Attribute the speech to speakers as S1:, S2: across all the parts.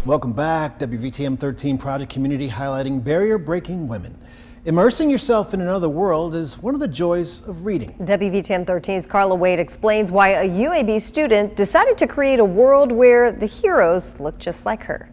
S1: Welcome back. WVTM 13 Project Community highlighting barrier-breaking women. Immersing yourself in another world is one of the joys of reading.
S2: WVTM 13's Carla Wade explains why a UAB student decided to create a world where the heroes look just like her.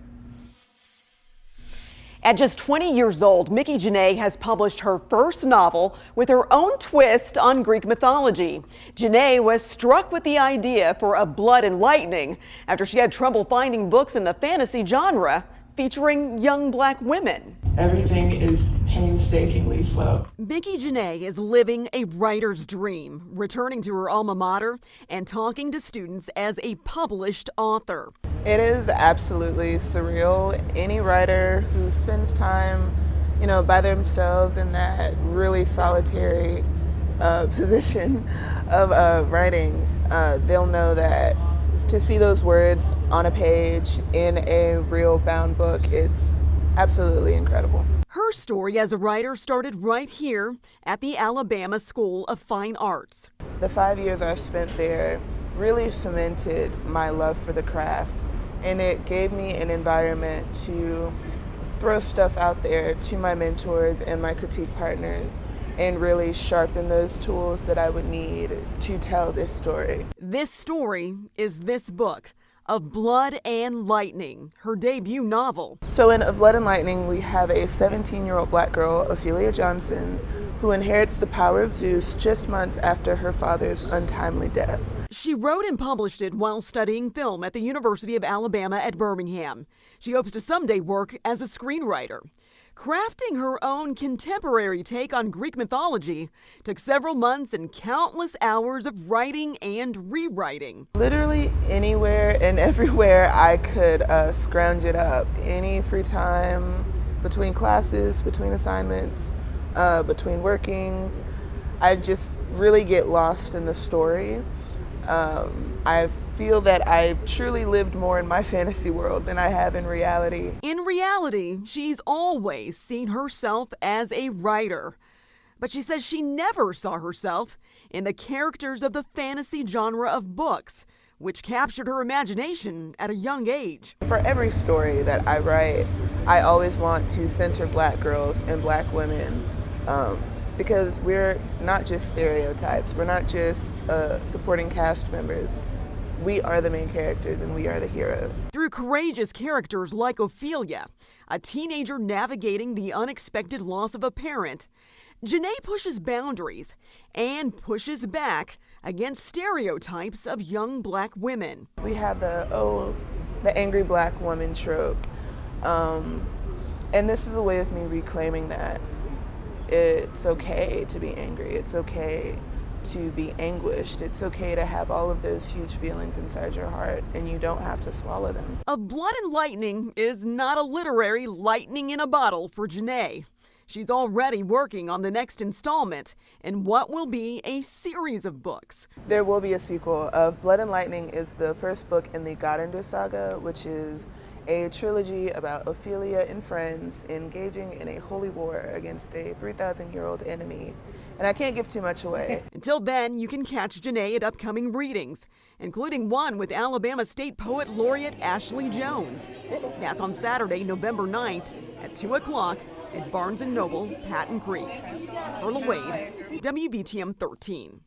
S3: At just 20 years old, Mickey Janae has published her first novel with her own twist on Greek mythology. Janae was struck with the idea for A Blood and Lightning after she had trouble finding books in the fantasy genre featuring young black women.
S4: Everything is painstakingly slow.
S3: Mickey Janae is living a writer's dream, returning to her alma mater and talking to students as a published author.
S4: It is absolutely surreal. Any writer who spends time, by themselves in that really solitary position of writing, they'll know that to see those words on a page in a real bound book, it's absolutely incredible.
S3: Her story as a writer started right here at the Alabama School of Fine Arts.
S4: The 5 years I spent there really cemented my love for the craft, and it gave me an environment to throw stuff out there to my mentors and my critique partners and really sharpen those tools that I would need to tell this story.
S3: This story is this book, Of Blood and Lightning, her debut novel.
S4: So in Of Blood and Lightning, we have a 17-year-old black girl, Ophelia Johnson, who inherits the power of Zeus just months after her father's untimely death.
S3: She wrote and published it while studying film at the University of Alabama at Birmingham. She hopes to someday work as a screenwriter. Crafting her own contemporary take on Greek mythology took several months and countless hours of writing and rewriting.
S4: Literally anywhere and everywhere I could scrounge it up. Any free time, between classes, between assignments, between working. I just really get lost in the story. I feel that I've truly lived more in my fantasy world than I have in reality.
S3: In reality, she's always seen herself as a writer. But she says she never saw herself in the characters of the fantasy genre of books, which captured her imagination at a young age.
S4: For every story that I write, I always want to center black girls and black women. Because we're not just stereotypes, we're not just supporting cast members. We are the main characters and we are the heroes.
S3: Through courageous characters like Ophelia, a teenager navigating the unexpected loss of a parent, Janae pushes boundaries and pushes back against stereotypes of young black women.
S4: We have the angry black woman trope. And this is a way of me reclaiming that. It's okay to be angry. It's okay to be anguished. It's okay to have all of those huge feelings inside your heart, and you don't have to swallow them.
S3: Of Blood and Lightning is not a literary lightning in a bottle for Janae. She's already working on the next installment in what will be a series of books.
S4: There will be a sequel. Of Blood and Lightning is the first book in the Gardander saga, which is a trilogy about Ophelia and friends engaging in a holy war against a 3,000-year-old enemy. And I can't give too much away.
S3: Until then, you can catch Janae at upcoming readings, including one with Alabama State Poet Laureate Ashley Jones. That's on Saturday, November 9th at 2 o'clock at Barnes & Noble, Patton Creek. Carla Wade, WVTM 13.